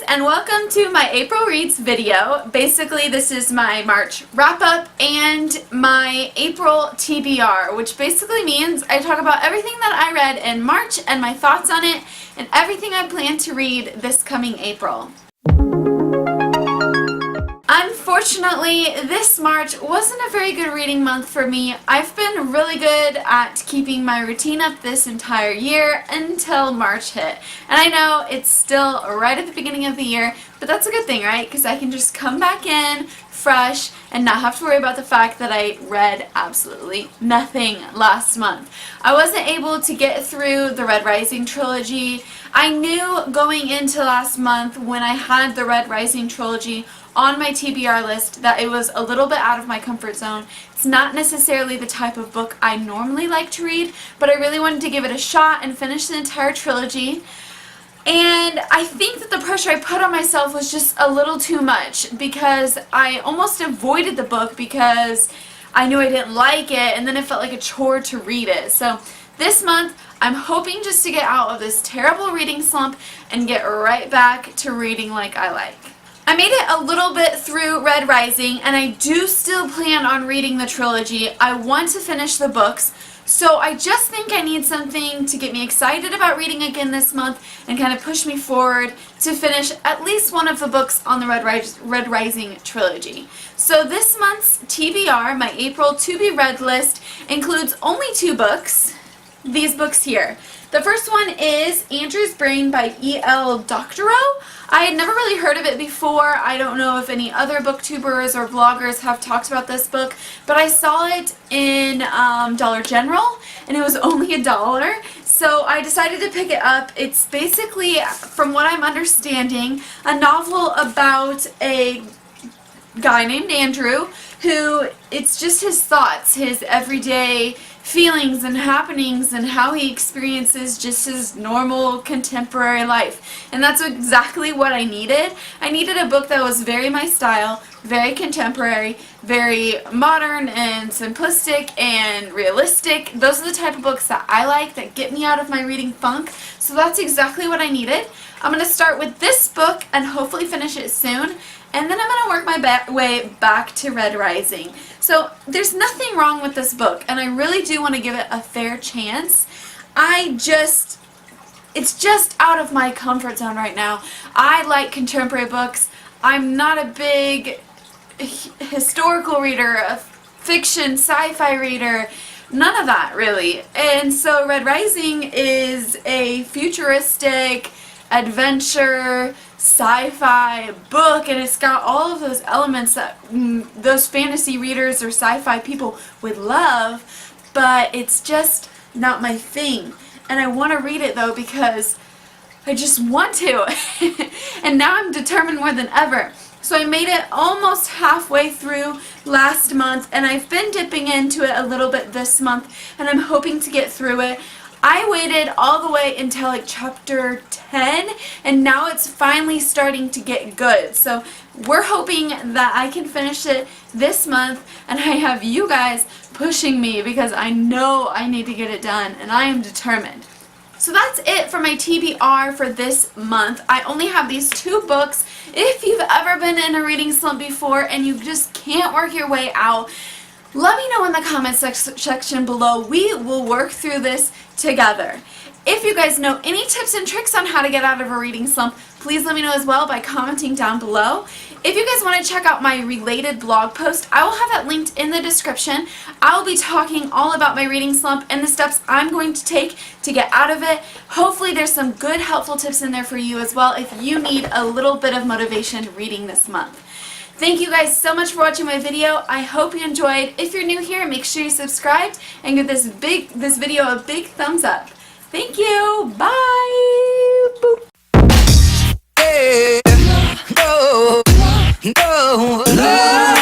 and welcome to my April Reads video. Basically, this is my March wrap-up and my April TBR, which basically means I talk about everything that I read in March and my thoughts on it and everything I plan to read this coming April. Unfortunately, this March wasn't a very good reading month for me. I've been really good at keeping my routine up this entire year until March hit. And I know it's still right at the beginning of the year, but that's a good thing, right? Because I can just come back in fresh and not have to worry about the fact that I read absolutely nothing last month. I wasn't able to get through the Red Rising trilogy. I knew going into last month when I had the Red Rising trilogy on my TBR list that it was a little bit out of my comfort zone. It's not necessarily the type of book I normally like to read, but I really wanted to give it a shot and finish the entire trilogy. And I think that the pressure I put on myself was just a little too much because I almost avoided the book because I knew I didn't like it, and then it felt like a chore to read it. So this month I'm hoping just to get out of this terrible reading slump and get right back to reading like I like. I made it a little bit through Red Rising, and I do still plan on reading the trilogy. I want to finish the books, so I just think I need something to get me excited about reading again this month and kind of push me forward to finish at least one of the books on the Red Rising trilogy. So this month's TBR, my April to be read list, includes only 2 books. These books here. The first one is Andrew's Brain by E.L. Doctorow. I had never really heard of it before. I don't know if any other booktubers or vloggers have talked about this book, but I saw it in Dollar General and it was only $1. So I decided to pick it up. It's basically, from what I'm understanding, a novel about a guy named Andrew who, it's just his thoughts, his everyday feelings and happenings and how he experiences just his normal contemporary life. And that's exactly what I needed. I needed a book that was very my style, very contemporary, very modern and simplistic and realistic. Those are the type of books that I like, that get me out of my reading funk. So that's exactly what I needed. I'm going to start with this book and hopefully finish it soon. And then I'm going to work my way back to Red Rising. So there's nothing wrong with this book, and I really do want to give it a fair chance. It's just out of my comfort zone right now. I like contemporary books. I'm not a big historical reader, a fiction, sci-fi reader, none of that really. And so Red Rising is a futuristic adventure sci-fi book, and it's got all of those elements that those fantasy readers or sci-fi people would love, but it's just not my thing. And I want to read it though because I just want to. And now I'm determined more than ever. So I made it almost halfway through last month, and I've been dipping into it a little bit this month, and I'm hoping to get through it. I waited all the way until like chapter 10, and now it's finally starting to get good. So we're hoping that I can finish it this month, and I have you guys pushing me because I know I need to get it done, and I am determined. So that's it for my TBR for this month. I only have these 2 books. If you've ever been in a reading slump before and you just can't work your way out, let me know in the comment section below. We will work through this together. If you guys know any tips and tricks on how to get out of a reading slump, please let me know as well by commenting down below. If you guys want to check out my related blog post, I will have that linked in the description. I will be talking all about my reading slump and the steps I'm going to take to get out of it. Hopefully there's some good helpful tips in there for you as well if you need a little bit of motivation reading this month. Thank you guys so much for watching my video. I hope you enjoyed. If you're new here, make sure you subscribe and give this video a big thumbs up. Thank you. Bye. Boop. Hey, no, no, no.